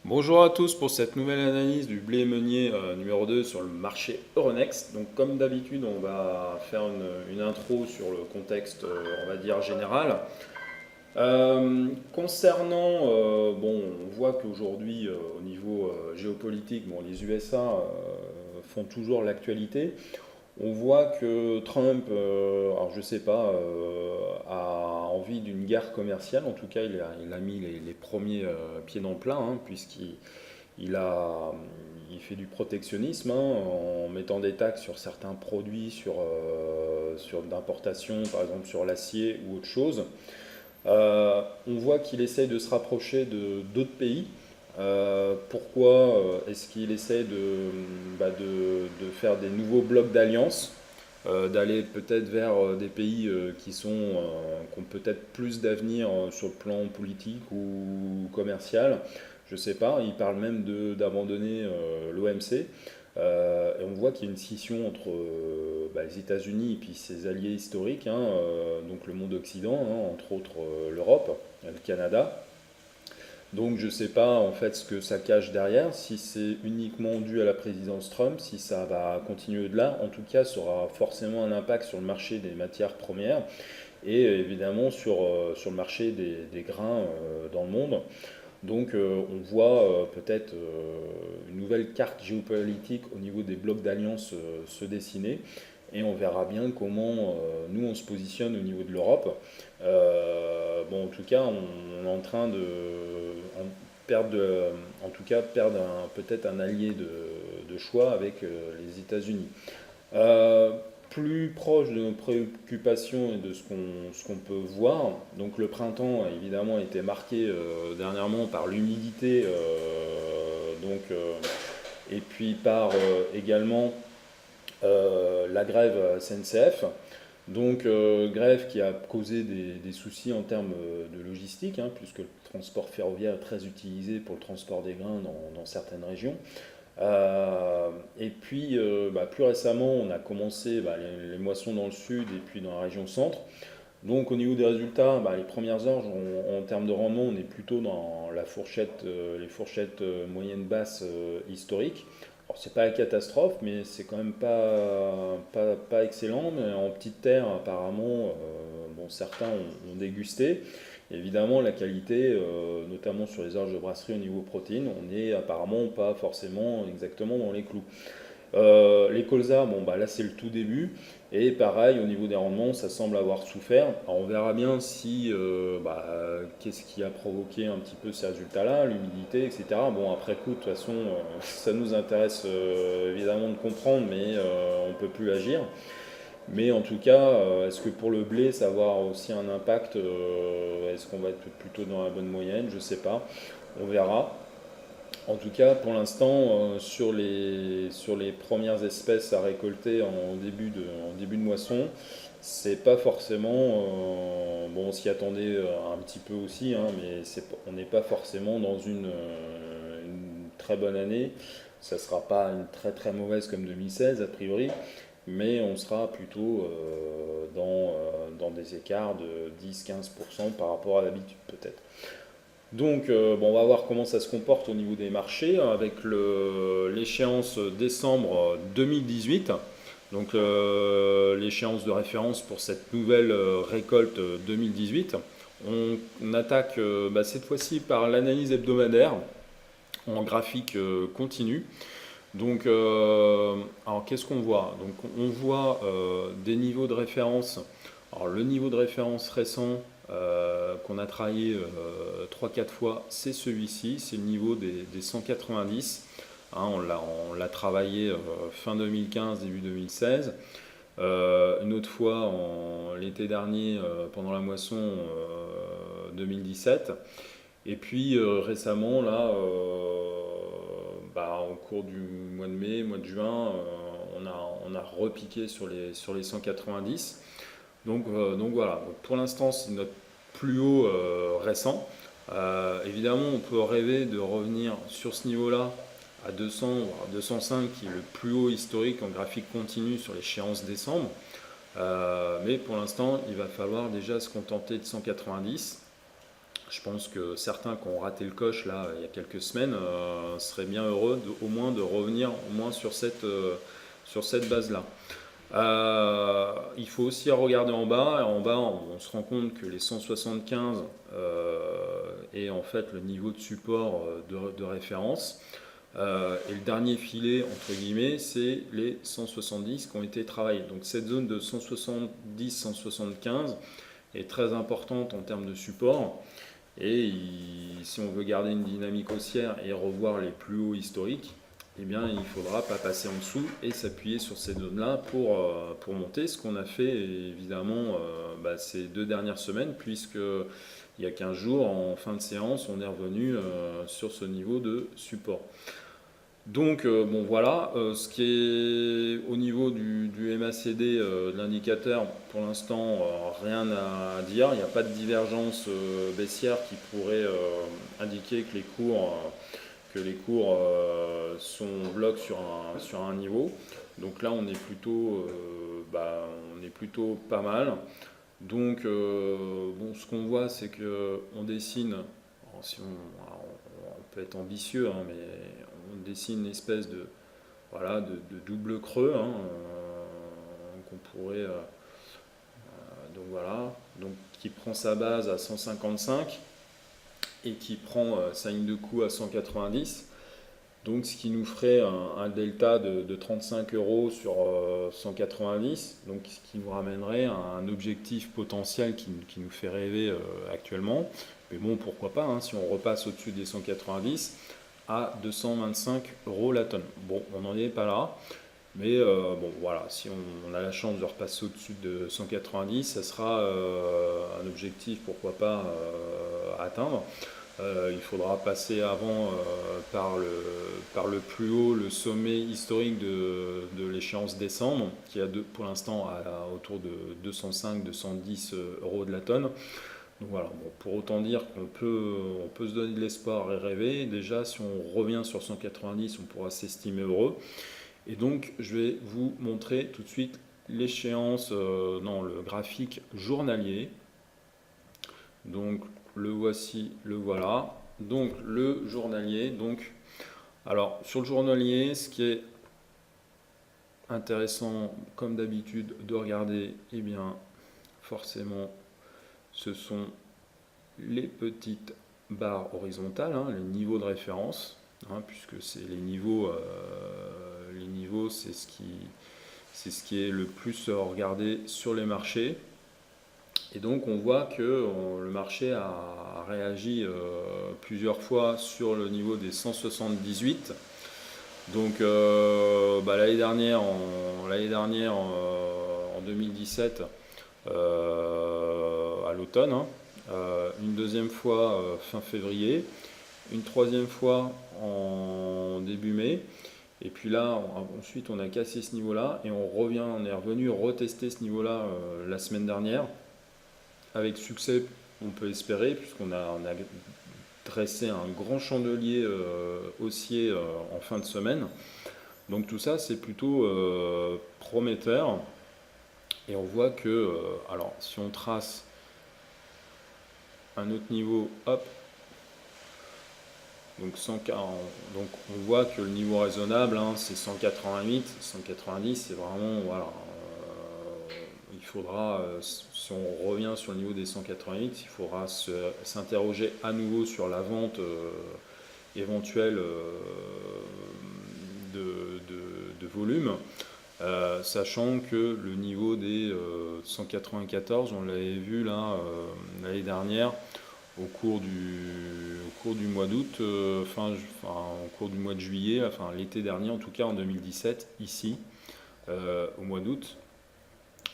Bonjour à tous pour cette nouvelle analyse du blé meunier numéro 2 sur le marché Euronext. Donc comme d'habitude, on va faire une intro sur le contexte, on va dire, général. Bon, on voit qu'aujourd'hui, au niveau géopolitique, bon, les USA font toujours l'actualité. On voit que Trump, alors je sais pas, a envie d'une guerre commerciale. En tout cas, il a mis les premiers pieds dans le plat, hein, puisqu'il il a, il fait du protectionnisme, hein, en mettant des taxes sur certains produits, sur d'importation, par exemple sur l'acier ou autre chose. On voit qu'il essaye de se rapprocher de d'autres pays. Pourquoi est-ce qu'il essaie de faire des nouveaux blocs d'alliance, d'aller peut-être vers des pays qui ont peut-être plus d'avenir sur le plan politique ou commercial. Je sais pas, il parle même d'abandonner l'OMC. Et on voit qu'il y a une scission entre les États-Unis et puis ses alliés historiques, hein, donc le monde occident, hein, entre autres l'Europe, le Canada. Donc je ne sais pas en fait ce que ça cache derrière, si c'est uniquement dû à la présidence Trump, si ça va continuer de là. En tout cas, ça aura forcément un impact sur le marché des matières premières et évidemment sur le marché des grains dans le monde. Donc on voit peut-être une nouvelle carte géopolitique au niveau des blocs d'alliance se dessiner et on verra bien comment nous on se positionne au niveau de l'Europe. Bon, en tout cas, on est en train en, en tout cas perdre peut-être un allié de choix avec les États-Unis. Euh, Plus proche de nos préoccupations et de ce qu'on peut voir, donc le printemps a évidemment été marqué dernièrement par l'humidité, et puis par également la grève SNCF. Donc grève qui a causé des soucis en termes de logistique, hein, puisque le transport ferroviaire est très utilisé pour le transport des grains dans certaines régions. Et puis, plus récemment, on a commencé les moissons dans le sud et puis dans la région centre. Donc, au niveau des résultats, les premières heures, en termes de rendement, on est plutôt dans la fourchette, les fourchettes moyennes basses historiques. Alors, c'est pas la catastrophe, mais c'est quand même pas excellent. Mais en petite terre, apparemment, bon, certains ont dégusté. Évidemment, la qualité, notamment sur les orges de brasserie au niveau protéines, on n'est apparemment pas forcément exactement dans les clous. Les colzas, bon, là c'est le tout début, et pareil au niveau des rendements, ça semble avoir souffert. Alors, on verra bien si qu'est-ce qui a provoqué un petit peu ces résultats-là, l'humidité, etc. Bon, après coup, de toute façon, ça nous intéresse évidemment de comprendre, mais on ne peut plus agir. Mais en tout cas, est-ce que pour le blé, ça va avoir aussi un impact? Est-ce qu'on va être plutôt dans la bonne moyenne? Je ne sais pas. On verra. En tout cas, pour l'instant, sur les premières espèces à récolter en début de moisson, c'est pas forcément. Bon, on s'y attendait un petit peu aussi, hein, mais on n'est pas forcément dans une très bonne année. Ça ne sera pas une très très mauvaise comme 2016 a priori, mais on sera plutôt dans des écarts de 10-15% par rapport à l'habitude peut-être. Donc, bon, on va voir comment ça se comporte au niveau des marchés avec l'échéance décembre 2018. Donc, l'échéance de référence pour cette nouvelle récolte 2018. On attaque cette fois-ci par l'analyse hebdomadaire en graphique continu. Donc, alors qu'est-ce qu'on voit? Donc, on voit des niveaux de référence. Alors, le niveau de référence récent qu'on a travaillé 3-4 fois, c'est celui-ci, c'est le niveau des 190. Hein, on l'a travaillé fin 2015, début 2016. Une autre fois l'été dernier, pendant la moisson 2017. Et puis récemment, là, au cours du mois de mai, mois de juin, on a repiqué sur les 190. Donc voilà, donc pour l'instant c'est notre plus haut récent. Évidemment, on peut rêver de revenir sur ce niveau-là à 200 voire 205 qui est le plus haut historique en graphique continu sur l'échéance décembre. Mais pour l'instant, il va falloir déjà se contenter de 190. Je pense que certains qui ont raté le coche là il y a quelques semaines seraient bien heureux au moins de revenir au moins sur cette base-là. Il faut aussi regarder en bas, et en bas on se rend compte que les 175 est en fait le niveau de support de référence. Et le dernier filet, entre guillemets, c'est les 170 qui ont été travaillés. Donc cette zone de 170-175 est très importante en termes de support. Et si on veut garder une dynamique haussière et revoir les plus hauts historiques, eh bien, il ne faudra pas passer en dessous et s'appuyer sur ces zones-là pour monter. Ce qu'on a fait évidemment ces 2 dernières semaines, puisque il y a 15 jours, en fin de séance, on est revenu sur ce niveau de support. Donc bon voilà, ce qui est au niveau du MACD, de l'indicateur, pour l'instant rien à dire, il n'y a pas de divergence baissière qui pourrait indiquer que les cours sont bloqués sur un niveau. Donc là on est plutôt pas mal. Donc bon, ce qu'on voit c'est qu'on dessine, si on peut être ambitieux, hein, mais on dessine une espèce de double creux qu'on pourrait donc voilà, donc qui prend sa base à 155 et qui prend sa ligne de coup à 190, donc ce qui nous ferait un delta de 35 euros sur 190, donc ce qui nous ramènerait à un objectif potentiel qui nous fait rêver actuellement. Mais bon, pourquoi pas, hein, si on repasse au-dessus des 190 à 225 euros la tonne. Bon, on n'en est pas là, mais bon voilà, si on a la chance de repasser au-dessus de 190, ça sera un objectif, pourquoi pas, à atteindre. Il faudra passer avant par le plus haut, le sommet historique de l'échéance décembre, qui a pour l'instant autour de 205-210 euros de la tonne. Donc voilà, bon, pour autant dire qu'on peut se donner de l'espoir et rêver. Déjà, si on revient sur 190, on pourra s'estimer heureux. Et donc, je vais vous montrer tout de suite l'échéance dans le graphique journalier. Donc, le voici, le voilà. Donc, le journalier. Donc, alors, sur le journalier, ce qui est intéressant, comme d'habitude, de regarder, eh bien, forcément, ce sont les petites barres horizontales, hein, les niveaux de référence, hein, puisque c'est les niveaux, c'est ce qui est le plus regardé sur les marchés. Et donc on voit que le marché a réagi plusieurs fois sur le niveau des 178. Donc l'année dernière, en 2017, à l'automne, hein, une deuxième fois fin février, une troisième fois en début mai, et puis là ensuite on a cassé ce niveau-là et on est revenu retester ce niveau-là la semaine dernière, avec succès on peut espérer, puisqu'on a dressé un grand chandelier haussier en fin de semaine. Donc tout ça c'est plutôt prometteur, et on voit que alors si on trace un autre niveau, hop, donc 140, donc on voit que le niveau raisonnable, hein, c'est 188, 190, c'est vraiment voilà, il faudra, si on revient sur le niveau des 188, il faudra s'interroger à nouveau sur la vente éventuelle de volume, sachant que le niveau des 194, on l'avait vu là l'année dernière au cours du mois d'août, au cours du mois de juillet, enfin l'été dernier en tout cas, en 2017, ici, au mois d'août.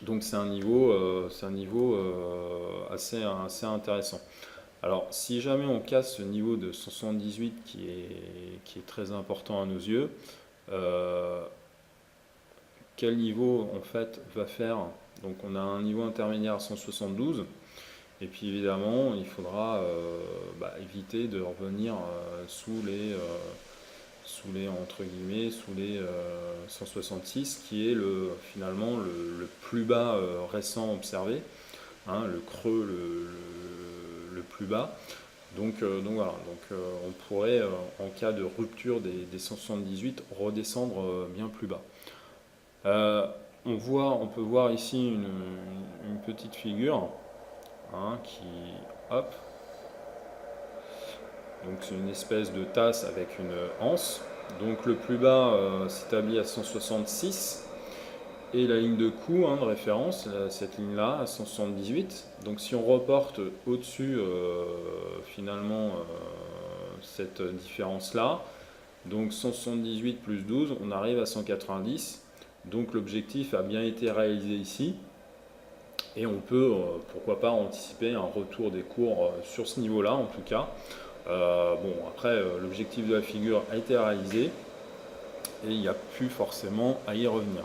Donc c'est un niveau assez intéressant. Alors si jamais on casse ce niveau de 178 qui est très important à nos yeux, quel niveau en fait va faire? Donc on a un niveau intermédiaire à 172. Et puis évidemment, il faudra éviter de revenir sous les entre guillemets, sous les 166, qui est finalement le plus bas récent observé, hein, le creux le plus bas. Donc voilà, on pourrait, en cas de rupture des 178, redescendre bien plus bas. Euh, on peut voir ici une petite figure, hein, hop, donc c'est une espèce de tasse avec une anse. Donc le plus bas s'établit à 166 et la ligne de coût, hein, de référence, cette ligne-là, à 178. Donc si on reporte au-dessus finalement cette différence-là, donc 178 plus 12, on arrive à 190. Donc l'objectif a bien été réalisé ici. Et on peut, pourquoi pas, anticiper un retour des cours sur ce niveau-là, en tout cas. Bon, après, l'objectif de la figure a été réalisé et il n'y a plus forcément à y revenir.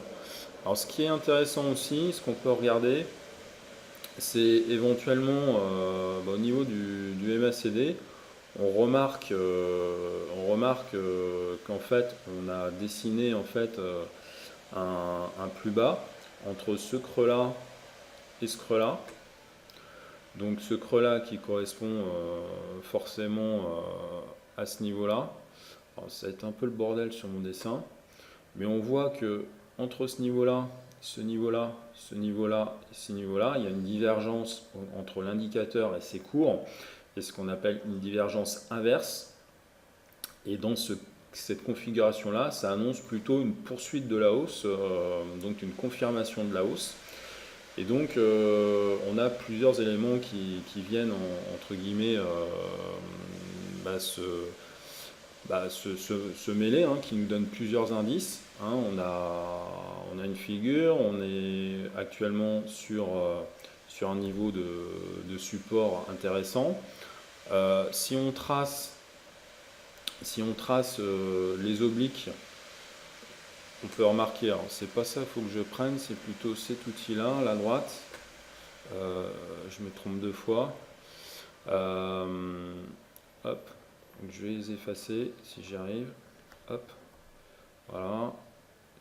Alors, ce qui est intéressant aussi, ce qu'on peut regarder, c'est éventuellement au niveau du MACD, on remarque qu'en fait, on a dessiné en fait un plus bas entre ce creux-là et ce creux-là. Donc ce creux-là qui correspond forcément à ce niveau-là. Ça va être un peu le bordel sur mon dessin, mais on voit que entre ce niveau-là, ce niveau-là, ce niveau-là et ce niveau-là, il y a une divergence entre l'indicateur et ses cours, et ce qu'on appelle une divergence inverse. Et dans cette configuration-là, ça annonce plutôt une poursuite de la hausse, donc une confirmation de la hausse. Et donc, on a plusieurs éléments qui viennent, entre guillemets, se mêler, hein, qui nous donnent plusieurs indices. Hein. On a une figure, on est actuellement sur un niveau de support intéressant. Si on trace les obliques, on peut remarquer, alors c'est pas ça qu'il faut que je prenne, c'est plutôt cet outil-là, la droite. Je me trompe deux fois. Hop, donc je vais les effacer si j'y arrive. Hop, voilà.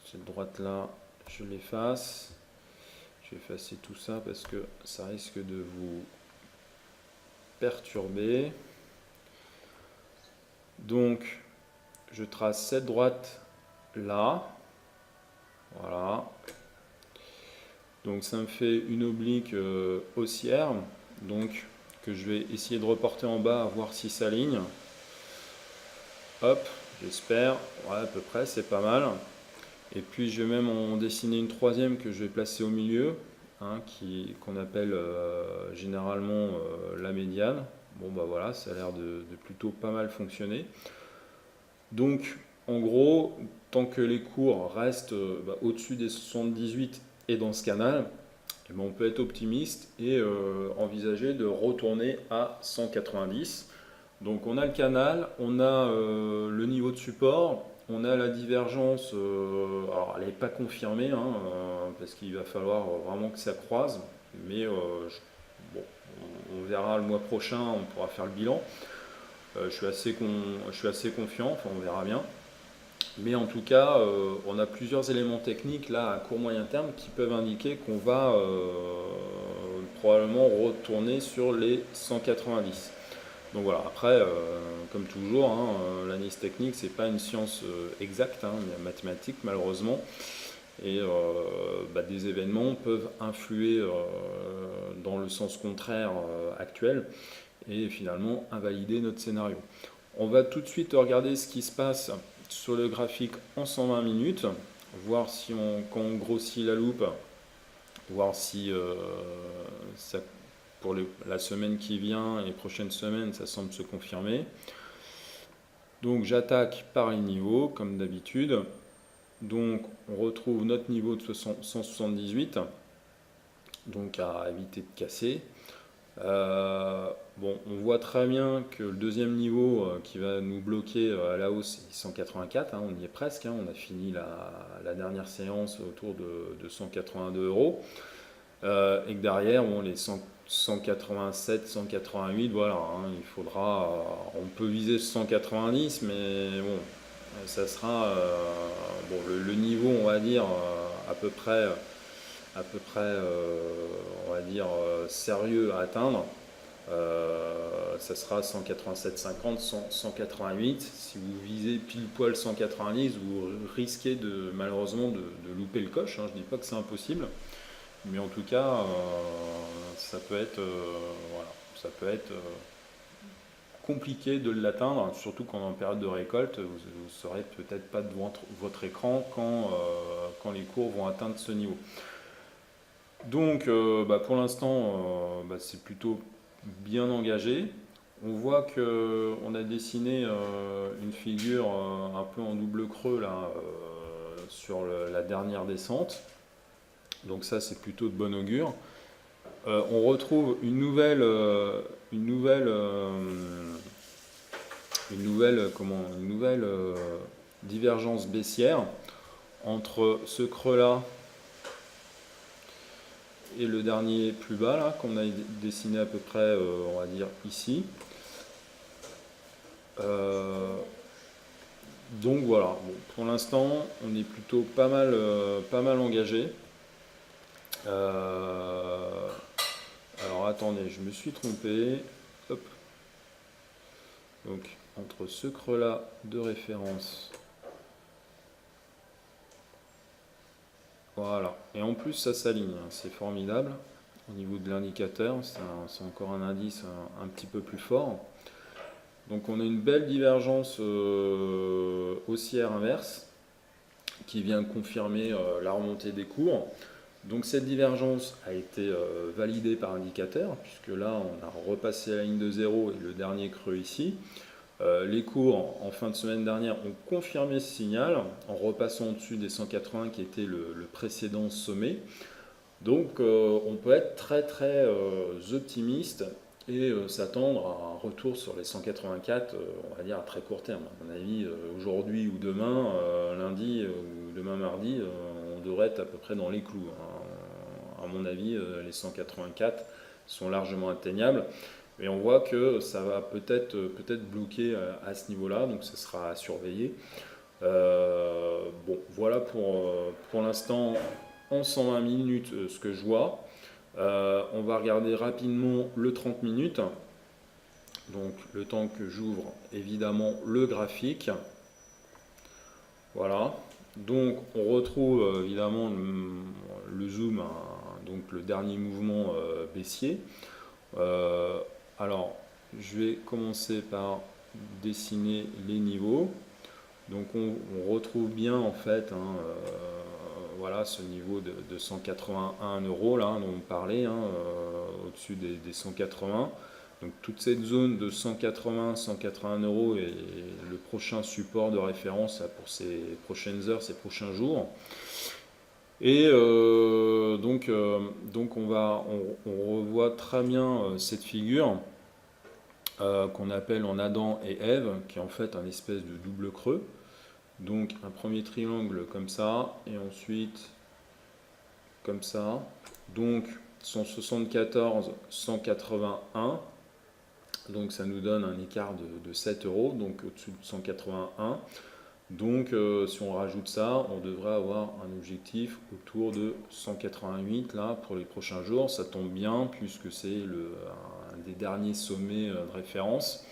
Cette droite-là, je l'efface. Je vais effacer tout ça parce que ça risque de vous perturber. Donc, je trace cette droite là. Voilà. Donc ça me fait une oblique haussière, donc que je vais essayer de reporter en bas, voir si ça aligne. Hop, j'espère. Ouais, à peu près, c'est pas mal. Et puis je vais même en dessiner une troisième que je vais placer au milieu, hein, qu'on appelle généralement la médiane. Bon bah voilà, ça a l'air de plutôt pas mal fonctionner. Donc en gros, tant que les cours restent au-dessus des 78 et dans ce canal, eh ben, on peut être optimiste et envisager de retourner à 190. Donc on a le canal, on a le niveau de support, on a la divergence, alors elle n'est pas confirmée, hein, parce qu'il va falloir vraiment que ça croise, mais bon, on verra le mois prochain, on pourra faire le bilan. Je suis assez confiant, enfin on verra bien. Mais en tout cas, on a plusieurs éléments techniques là à court moyen terme qui peuvent indiquer qu'on va probablement retourner sur les 190. Donc voilà, après, comme toujours, hein, l'analyse technique, c'est pas une science exacte, hein, mathématique malheureusement. Et des événements peuvent influer dans le sens contraire actuel et finalement invalider notre scénario. On va tout de suite regarder ce qui se passe sur le graphique en 120 minutes, voir si quand on grossit la loupe, voir si pour la semaine qui vient et les prochaines semaines, ça semble se confirmer. Donc j'attaque par les niveaux, comme d'habitude. Donc on retrouve notre niveau de 178, donc à éviter de casser. Bon, on voit très bien que le deuxième niveau qui va nous bloquer à la hausse est 184, hein, on y est presque, hein, on a fini la dernière séance autour de 182 euros. Et que derrière, bon, les 187, 188, voilà, hein, il faudra, on peut viser 190, mais bon, ça sera bon, le niveau, on va dire, à peu près on va dire, sérieux à atteindre. ça sera 187,50, 188. Si vous visez pile poil 190, vous risquez malheureusement de louper le coche, hein. Je ne dis pas que c'est impossible, mais en tout cas, ça peut être, voilà, ça peut être compliqué de l'atteindre, surtout quand en période de récolte, vous ne serez peut-être pas devant votre écran quand les cours vont atteindre ce niveau. Donc pour l'instant, c'est plutôt bien engagé. On voit qu'on a dessiné une figure un peu en double creux là, sur la dernière descente. Donc ça, c'est plutôt de bon augure. On retrouve une nouvelle divergence baissière entre ce creux-là et le dernier plus bas là qu'on a dessiné à peu près, on va dire ici. Donc voilà, bon, pour l'instant on est plutôt pas mal engagé. Alors attendez, je me suis trompé. Hop. Donc entre ce creux là de référence, voilà, et en plus ça s'aligne, hein, c'est formidable. Au niveau de l'indicateur, c'est encore un indice un petit peu plus fort. Donc on a une belle divergence haussière inverse qui vient confirmer la remontée des cours. Donc cette divergence a été validée par indicateur, puisque là on a repassé la ligne de 0 et le dernier creux ici. Les cours en fin de semaine dernière ont confirmé ce signal en repassant au-dessus des 180 qui était le précédent sommet. Donc on peut être très très optimiste et s'attendre à un retour sur les 184, on va dire à très court terme. À mon avis, aujourd'hui ou demain, lundi ou demain mardi, on devrait être à peu près dans les clous, hein. À mon avis, les 184 sont largement atteignables. Et on voit que ça va peut-être bloquer à ce niveau-là, donc ça sera à surveiller. Bon, voilà pour l'instant en 120 minutes ce que je vois. On va regarder rapidement le 30 minutes. Donc le temps que j'ouvre évidemment le graphique. Voilà. Donc on retrouve évidemment le zoom, hein, donc le dernier mouvement baissier. Alors je vais commencer par dessiner les niveaux. Donc on retrouve bien en fait, hein, voilà, ce niveau de 181 euros là dont on parlait, hein, au-dessus des 180. Donc toute cette zone de 180 euros est le prochain support de référence pour ces prochaines heures, ces prochains jours. Et donc on revoit très bien cette figure qu'on appelle en Adam et Ève, qui est en fait un espèce de double creux. Donc un premier triangle comme ça, et ensuite comme ça. Donc 174, 181. Donc ça nous donne un écart de 7 euros, donc au-dessus de 181. Donc si on rajoute ça, on devrait avoir un objectif autour de 188 là pour les prochains jours. Ça tombe bien puisque c'est un des derniers sommets de référence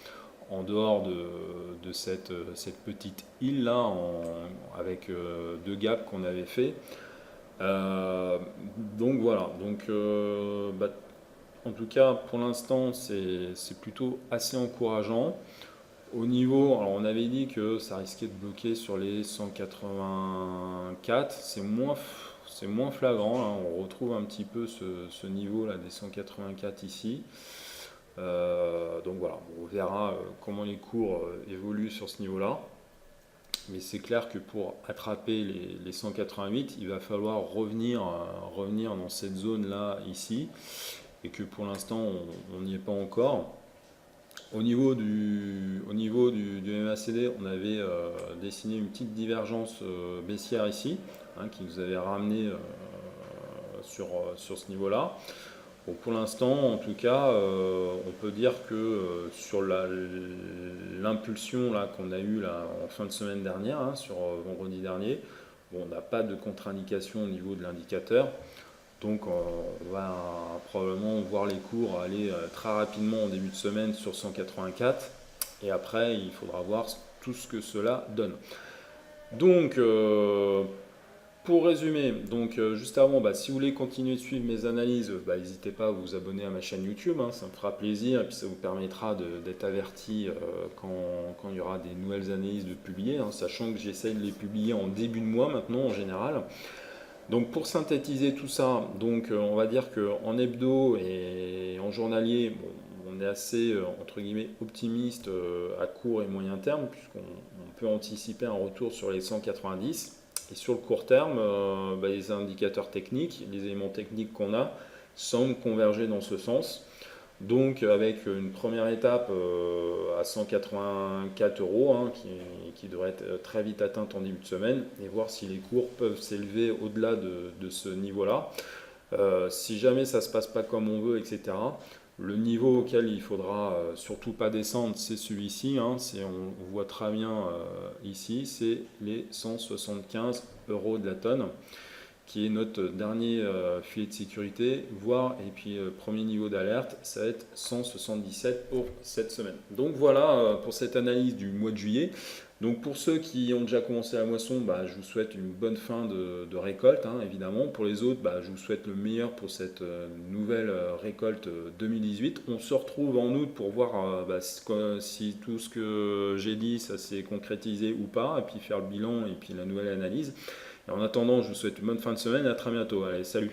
en dehors de cette petite île là avec deux gaps qu'on avait fait. Donc voilà, donc en tout cas pour l'instant c'est plutôt assez encourageant. Au niveau, alors on avait dit que ça risquait de bloquer sur les 184, c'est moins flagrant, là. On retrouve un petit peu ce niveau là des 184 ici. Donc voilà, on verra comment les cours évoluent sur ce niveau-là. Mais c'est clair que pour attraper les 188, il va falloir revenir dans cette zone-là ici, et que pour l'instant on n'y est pas encore. Au niveau du MACD, on avait dessiné une petite divergence baissière ici, hein, qui nous avait ramené sur ce niveau-là. Bon, pour l'instant, en tout cas, on peut dire que sur l'impulsion qu'on a eue là, en fin de semaine dernière, hein, sur vendredi dernier, bon, on n'a pas de contre-indication au niveau de l'indicateur. Donc on va probablement voir les cours aller très rapidement en début de semaine sur 184 et après il faudra voir tout ce que cela donne. Donc pour résumer, donc juste avant, si vous voulez continuer de suivre mes analyses, n'hésitez pas à vous abonner à ma chaîne YouTube, hein, ça me fera plaisir et puis ça vous permettra d'être averti quand il y aura des nouvelles analyses de publier, hein, sachant que j'essaye de les publier en début de mois maintenant en général. Donc pour synthétiser tout ça, donc on va dire qu'en hebdo et en journalier, bon, on est assez entre guillemets optimiste à court et moyen terme, puisqu'on peut anticiper un retour sur les 190. Et sur le court terme, les indicateurs techniques, les éléments techniques qu'on a, semblent converger dans ce sens. Donc avec une première étape à 184 euros, hein, qui devrait être très vite atteinte en début de semaine, et voir si les cours peuvent s'élever au-delà de ce niveau-là. Si jamais ça ne se passe pas comme on veut, etc., le niveau auquel il faudra surtout pas descendre, c'est celui-ci, hein, on voit très bien ici, c'est les 175 euros de la tonne, qui est notre dernier filet de sécurité, voire, et puis premier niveau d'alerte, ça va être 177 pour cette semaine. Donc voilà pour cette analyse du mois de juillet. Donc pour ceux qui ont déjà commencé la moisson, je vous souhaite une bonne fin de récolte, hein, évidemment. Pour les autres, je vous souhaite le meilleur pour cette nouvelle récolte 2018. On se retrouve en août pour voir si tout ce que j'ai dit, ça s'est concrétisé ou pas, et puis faire le bilan et puis la nouvelle analyse. Et en attendant, je vous souhaite une bonne fin de semaine et à très bientôt. Allez, salut!